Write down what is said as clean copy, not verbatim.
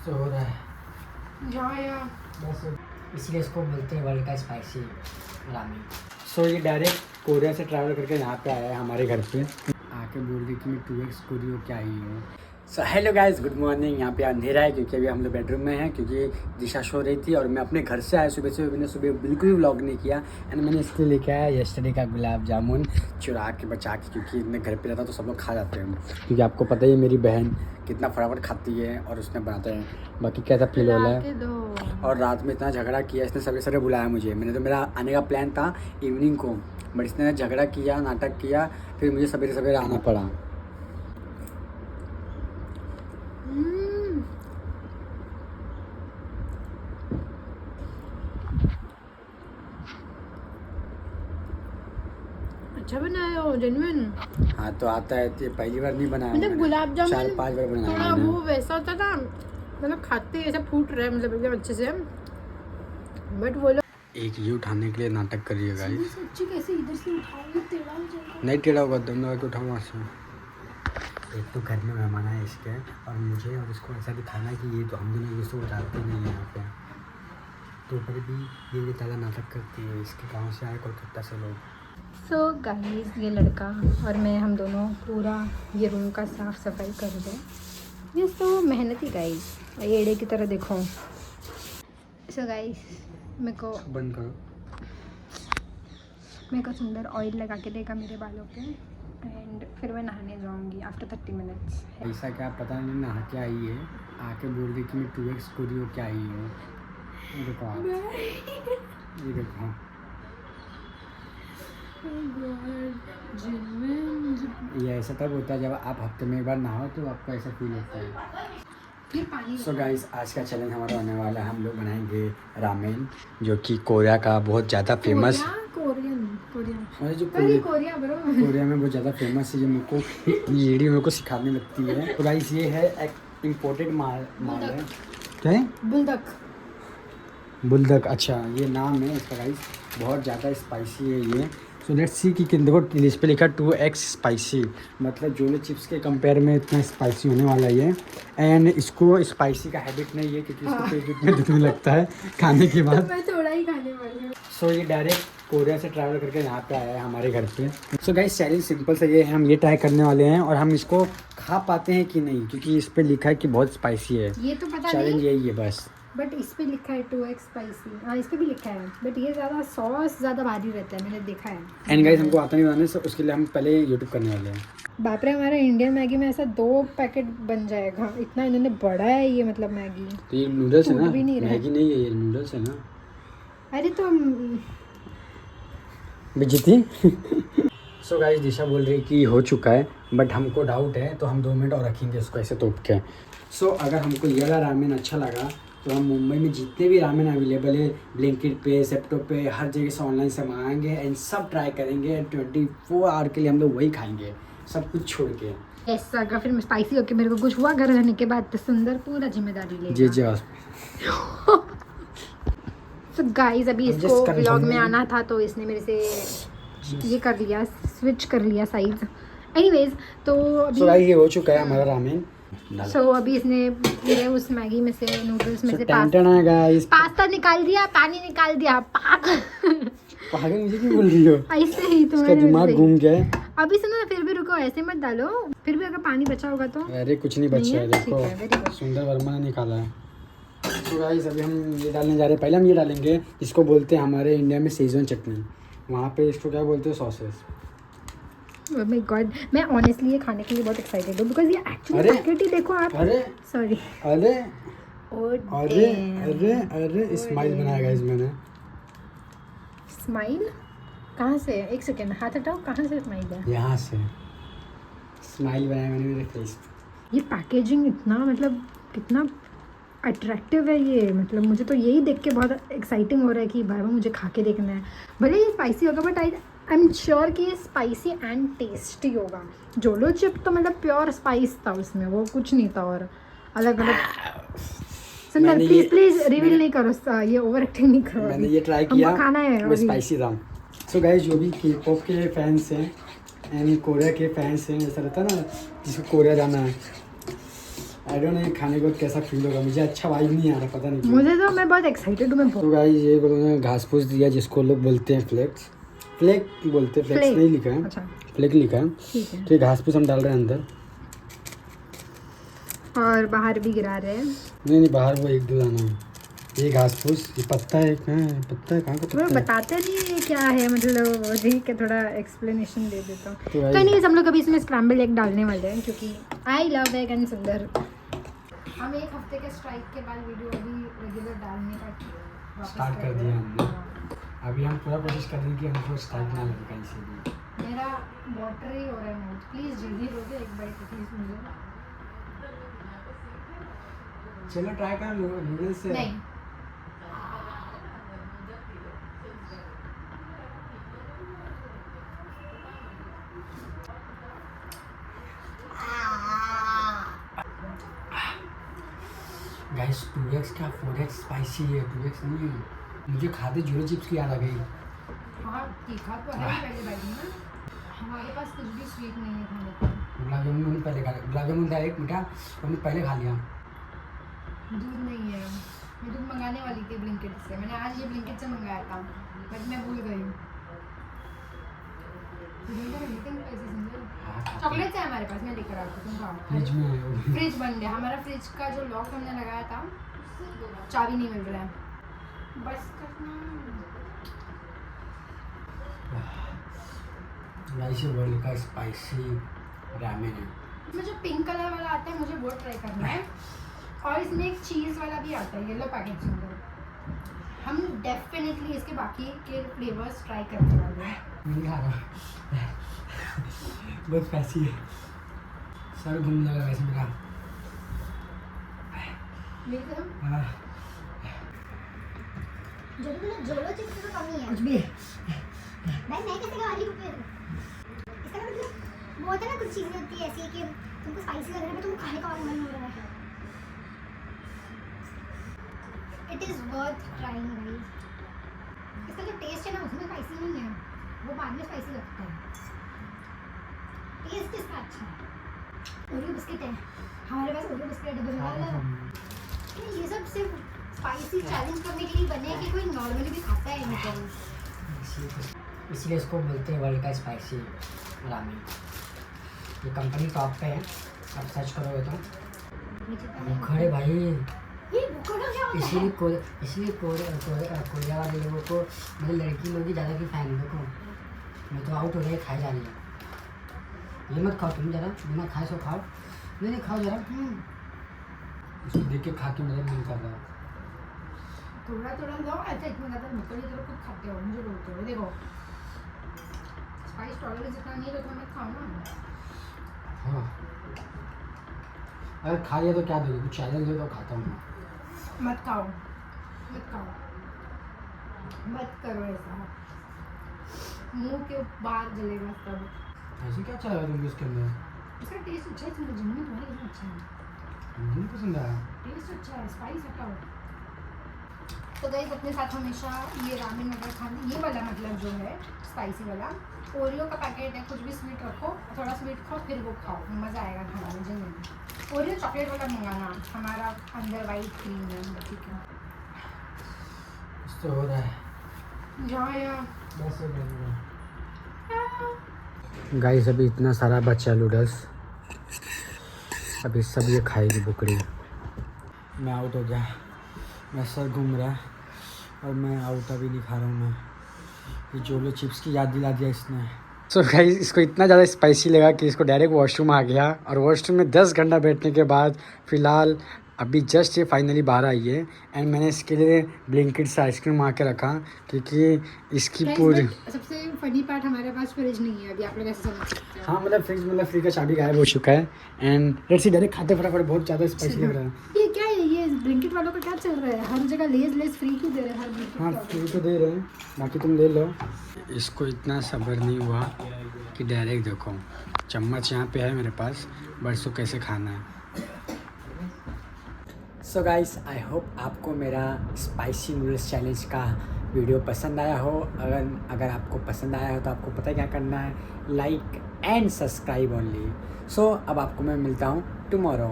से हो रहा है या बस, इसलिए इसको बोलते हैं वर्ल्ड का स्पाइसी रामेन। सो ये डायरेक्ट कोरिया से ट्रैवल करके यहाँ पे आया है हमारे घर पे, आके बोल रही कि मैं 2x कोरियो क्या आई हूँ। So hello guys, good morning. यहाँ पे अंधेरा है क्योंकि अभी हम लोग बेडरूम में हैं, क्योंकि दिशा सो रही थी और मैं अपने घर से आया सुबह से। मैंने सुबह बिल्कुल भी व्लॉग नहीं किया एंड मैंने इसके लिए लेके आया यस्टरडे का गुलाब जामुन चुरा के बचा के, क्योंकि मैं घर पे रहता तो सब लोग खा जाते हैं, क्योंकि आपको पता ही है मेरी बहन कितना फटाफट खाती है और उसने बनाते हैं। बाकी कैसा फील हो रहा है। और रात में इतना झगड़ा किया इसने, सवेरे सवेरे बुलाया मुझे। मैंने तो मेरा आने का प्लान था इवनिंग को, बट इसने झगड़ा किया, नाटक किया, फिर मुझे सवेरे सवेरे आना पड़ा। अच्छा बनाया हो जेन्युइन। हाँ तो आता है, तो पहली बार नहीं बनाया, मतलब गुलाब जामुन 4-5 बार बनाया थोड़ा मैंने। वो वैसा होता था, मतलब खाते ऐसा फूट रहा है, मतलब एकदम अच्छे से। बट वो लोग एक ये उठाने के लिए नाटक कर रही है गाइस। सच्ची कैसे इधर से उठाओगे, टेढ़ा हो जाएगा। नहीं टेढ़ा होगा, दम लगा के उठाऊँ वहाँ से। एक तो घर में मेहमान है इसके, और मुझे और इसको ऐसा दिखाना है कि ये तो हम दोनों इसको उतारते नहीं है यहाँ पे। तो ऊपर भी ये ज़्यादा नाटक करती है। इसके गाँव से आए कोलकाता से लोग। सो गाइस, ये लड़का और मैं, हम दोनों पूरा ये रूम का साफ़ सफाई कर रहे हैं। ये तो मेहनती गाइस, एड़े की तरह देखो। सो गाइस, मेरे बंद करो। को सुंदर ऑयल लगा के देगा मेरे बालों पे, एंड फिर मैं नहाने जाऊंगी आफ्टर 30 मिनट्स। ऐसा क्या पता नहीं, नहा के आई है, आके बोल रही कि मैं 2x कोरियो क्या आई हूँ। ये देखो आप, ये देखो, ये ऐसा तब होता है जब आप हफ्ते में एक बार नहाओ तो आपको ऐसा फील होता है। फिर पानी। सो गाइस, आज का चैलेंज हमारा होने वाला है, हम लोग बनाएंगे रामेन, जो कि कोरिया का बहुत ज़्यादा फेमस, कोरिया जो कोरिया ब्रो, कोरिया में बहुत ज़्यादा फेमस है। ये मेरे को ये मेरे को सिखाने लगती है। तो गाइस, ये है एक इम्पोर्टेड माल है। क्या है? बुल्दक। अच्छा, ये नाम है इसका गाइस। बहुत ज़्यादा स्पाइसी है ये। सो लेट्स सी कि देखो इस पे लिखा 2x स्पाइसी, मतलब जोलो चिप्स के कंपेयर में इतना स्पाइसी होने वाला है ये। एंड इसको स्पाइसी का हैबिट नहीं है, क्योंकि इसको पेट में दुखने लगता है खाने के बाद। मैं थोड़ा ही खाने वाली हूँ। सो ये डायरेक्ट कोरिया से ट्रैवल करके यहाँ पे आया है हमारे घर पे। सो गाइस, चैलेंज सिंपल सा ये है, हम ये ट्राई करने वाले हैं और हम इसको खा पाते हैं कि नहीं, क्योंकि इस पे लिखा है कि बहुत स्पाइसी है। ये तो पता चैलेंज नहीं, यही है बस। बट इस पे लिखा है 2x स्पाइसी। हाँ, इस पे भी लिखा है, बट ये ज़्यादा सॉस ज़्यादा भारी रहता है, मैंने देखा है। एंड गाइस, हमको आता नहीं बनाने, so उसके लिए हम पहले यूट्यूब करने वाले हैं। बाप रे, हमारा इंडियन मैगी में ऐसा 2 पैकेट बन जाएगा, इतना इन्होंने बड़ा है ये, मतलब मैगी। तो ये नूडल्स है ना, टूट भी नहीं रहा है। मैगी नहीं है, ये नूडल्स है ना। अरे तो बेइज्जती। सो गाइस, दिशा बोल रही है कि हो चुका है, बट हमको डाउट है, तो हम 2 मिनट और रखेंगे इसको ऐसे तोप के। सो अगर हमको ये वाला रामेन अच्छा लगा तो हम मुंबई में जितने भी रामेन अवेलेबल है, ब्लिंकिट पे, सेप्टो पे, हर जगह से ऑनलाइन से मंगाएंगे एंड सब ट्राई करेंगे। 24 आवर के लिए हम लोग वही खाएंगे, सब कुछ छोड़ के। ऐसा अगर फिर स्पाइसी होके मेरे को कुछ हुआ घर जाने के बाद, तो सुंदर पूरा जिम्मेदारी लेगा। जी जी। तो गाइस, अभी इसको व्लॉग में आना था, तो इसने मेरे से ये कर लिया, स्विच कर लिया साइड। एनीवेज, तो अभी गाइस, ये हो चुका है हमारा रामेन। सो अभी इसने ये उस मैगी में से, नूडल्स में से गाइस, पास्ता निकाल दिया, पानी निकाल दिया। पागल मुझे क्यों बोल रही हो? ऐसे ही इसका तुम्हारे दिमाग घूम गया है। अभी सुनो ना, फिर भी रुको, ऐसे मत डालो, फिर भी अगर पानी बचा होगा तो। अरे कुछ नहीं बचा है, ठीक है, very देखो good। सुंदर वर्मा ने निकाला है। तो गाइस, अभी हम ये डालने जा रहे हैं। पहले हम ये डालेंगे, इसको बोलते हैं हमारे इंडिया में शेजवान चटनी, वहाँ पे इसको क्या बोलते हैं, सॉसेस। Oh my God, मैं ऑनेस्टली ये खाने के लिए बहुत एक्साइटेड हूँ, बिकॉज ये एक्चुअली पैकेट ही देखो आप। अरे सॉरी, अरे अरे अरे अरे स्माइल बनाया गाइस मैंने। स्माइल कहाँ से? एक सेकेंड, हाथ हटाओ, कहाँ से स्माइल है? यहाँ से स्माइल बनाया मैंने मेरे फेस। ये पैकेजिंग इतना, मतलब कितना अट्रैक्टिव है ये, मतलब मुझे तो यही देख के बहुत एक्साइटिंग हो रहा है कि भाई मुझे खा के देखना है। भले ये स्पाइसी होगा, बट आई एम श्योर कि ये स्पाइसी एंड टेस्टी होगा। जोलो चिप तो मतलब प्योर स्पाइस था उसमें, वो कुछ नहीं था और अलग अलग। सुंदर, प्लीज रिवील नहीं करो, ये ओवर एक्टिंग नहीं करो। मैंने ये ट्राई किया, खाना है, वो स्पाइसी था। सो गाइस, जो भी के पॉप के फैंस हैं एंड कोरिया के फैंस हैं, ऐसा रहता है ना जिसको कोरिया जाना है, आई डोंट नो ये खाने के बाद कैसा फील होगा, मुझे अच्छा वाइब नहीं आ रहा, पता नहीं क्यों। मुझे तो मैं बहुत एक्साइटेड हूँ। मैं तो गाइस ये उन्होंने घास फूस दिया जिसको लोग बोलते हैं फ्लेक्स, फ्लेक बोलते हैं, फ्लेक्स नहीं लिखा है, अच्छा फ्लेक लिखा है। ठीक है। तो ये घास फूस हम डाल रहे हैं अंदर, और बाहर भी गिरा रहे हैं। नहीं बाहर वो एक दो दाना है। ये घास फूस, ये पत्ता है, कहाँ है पत्ता है, कहाँ का वो पत्ता है? बताते नहीं है क्या है, मतलब ठीक है, थोड़ा एक्सप्लेनेशन दे देता हूँ। तो कहीं नहीं, हम लोग अभी इसमें स्क्रैम्बल एग डालने वाले हैं क्योंकि आई लव एग एंड सुंदर। हम एक हफ्ते के स्ट्राइक के बाद वीडियो अभी रेगुलर डालने का स्टार्ट कर दिया हमने। अभी हम पूरा कोशिश कर रहे हैं कि हमको स्टार्ट ना लगे कहीं से भी। मेरा वाटर ही हो रहा है मुझे, प्लीज़ जल्दी दोगे एक बाइट प्लीज़ मुझे। चलो ट्राई करो नूडल्स से। नहीं गाइस 2x क्या 4x स्पाइसी है, 2x नहीं है। मुझे खाते जीरो चिप्स की याद आ गई। हाँ तीखा तो है पहले बाइट में। हमारे पास कुछ भी स्वीट नहीं है खाने को। गुलाब जामुन मैंने पहले खा लिया, गुलाब जामुन डायरेक्ट मीठा हमने पहले खा लिया। दूध नहीं है, मैं दूध मंगाने वाली थी ब्लिंकिट से। मैंने आज ये ब्लिंकिट से मंगाया था बट मैं भूल गई। चॉकलेट है हमारे पास, मैं लेकर आता हूँ, तुम खाओ। फ्रिज में है वो। फ्रिज बंद है हमारा, फ्रिज का जो लॉक हमने लगाया था चाबी नहीं मिल रहा है। बस करना गाइस ये वर्ल्ड का स्पाइसी रामेन है। इसमें जो पिंक कलर वाला आता है मुझे वो ट्राई करना है, और इसमें एक चीज़ वाला भी आता है येलो पैकेट के अंदर। हम डेफिनेटली इसके बाकी के फ्लेवर्स ट्राई करने वाले हैं। नहीं खा रहा बहुत स्पाइसी है, सर घूम जाएगा वैसे मेरा। हाँ जोलो चिप्स तो कम ही है कुछ भी भाई। मैं कैसे खा रही हूँ फिर? इसका मतलब वो होता है ना, कुछ चीज़ें होती है ऐसी कि तुमको स्पाइसी लग रहा है, तुमको खाने का और मन हो रहा है। It is worth trying guys. इसका जो टेस्ट है ना उसमें स्पाइसी नहीं है, वो बाद में स्पाइसी लगता है। टेस्ट इसका अच्छा है। ओरियो बिस्किट है हमारे पास, ओरियो बिस्किट है डब्बे। ये सब सिर्फ स्पाइसी चैलेंज करने के लिए बने हैं कि कोई नॉर्मली भी खाता है इनको। इसलिए इसको बोलते हैं वर्ल्ड का स्पाइसी रामेन। ये कंपनी टॉप पे है, आप सर्च करोगे तो। खड़े भाई ये बुखार क्या होता है? इसलिए कोरिया वाले लोगों को, मतलब लड़की लोग ही ज़्यादा की फैन है। देखो मैं तो आउट हो रही है, खाए जा रही है। ये मत खाओ तुम, ज़रा बिना खाए सो खाओ। नहीं खाओ ज़रा, इसको देख के खा के मेरा मन कर रहा है। थोड़ा थोड़ा लो, ऐसा इतना ज़्यादा मत करो जितना खुद खाते हो, मुझे बोलते हो। देखो स्पाइस टॉलरेंस इतना नहीं है तो मैं खाऊँ ना। हाँ अगर खा लिया तो क्या दोगे, कुछ चैलेंज हो तो खाता हूँ। मत खाओ मत खाओ, मत करो ऐसा, मुंह के बाहर जलेगा सब। ऐसे क्या चल रहा है तुम इसके अंदर? इसका टेस्ट अच्छा है, तुम्हें जन्नत तुम्हारे घर अच्छा है, मुझे नहीं पसंद आया। टेस्ट अच्छा है, स्पाइस हटाओ। तो गाइस अपने साथ हमेशा ये रामेन वगैरह खाने, ये वाला मतलब जो है स्पाइसी वाला ओरियो का पैकेट है, कुछ भी स्वीट रखो, थोड़ा स्वीट खाओ फिर वो खाओ, मज़ा आएगा खाने में। जल्दी ओरियो चॉकलेट वाला मंगाना, हमारा अंदर वाइट क्रीम है, ठीक है। कुछ तो हो रहा है। जहाँ यहाँ बस गाइस अभी इतना सारा बचा नूडल्स, अभी सब ये खाएगी बुकड़ी। मैं आउट हो गया, मैं सर घूम रहा है और मैं आउट अभी नहीं खा रहा हूँ। मैं ये जोलो चिप्स की याद दिला दिया इसने। सो गाइस इसको इतना ज़्यादा स्पाइसी लगा कि इसको डायरेक्ट वॉशरूम आ गया, और वॉशरूम में 10 घंटा बैठने के बाद फ़िलहाल अभी जस्ट ये फाइनली बाहर आई है। एंड मैंने इसके लिए ब्लिंकिट से आइसक्रीम आ के रखा क्योंकि इसकी पूरी। सबसे फनी पार्ट हमारे पास फ्रिज नहीं है अभी, आप लोग ऐसे समझ सकते हो। हाँ मतलब फ्रिज, मतलब फ्रिज का चाबी गायब हो चुका है। एंड लेट्स सी डायरेक्ट खाते फटाफट, बहुत ज़्यादा स्पाइसी लग रहा है। ये क्या है, ये ब्लिंकिट वालों का क्या चल रहा है, हर जगह लेज फ्री क्यों दे रहे हैं हर ब्लिंकिट हाँ वालों? फ्री तो दे रहे हैं, बाकी तुम ले लो। इसको इतना सब्र नहीं हुआ कि डायरेक्ट देखो, चम्मच यहाँ पे है मेरे पास, बट इसको कैसे खाना है। सो गाइस आई होप आपको मेरा स्पाइसी नूडल्स चैलेंज का वीडियो पसंद आया हो। अगर आपको पसंद आया हो तो आपको पता है क्या करना है, लाइक एंड सब्सक्राइब ओनली। सो अब आपको मैं मिलता हूँ टुमारो।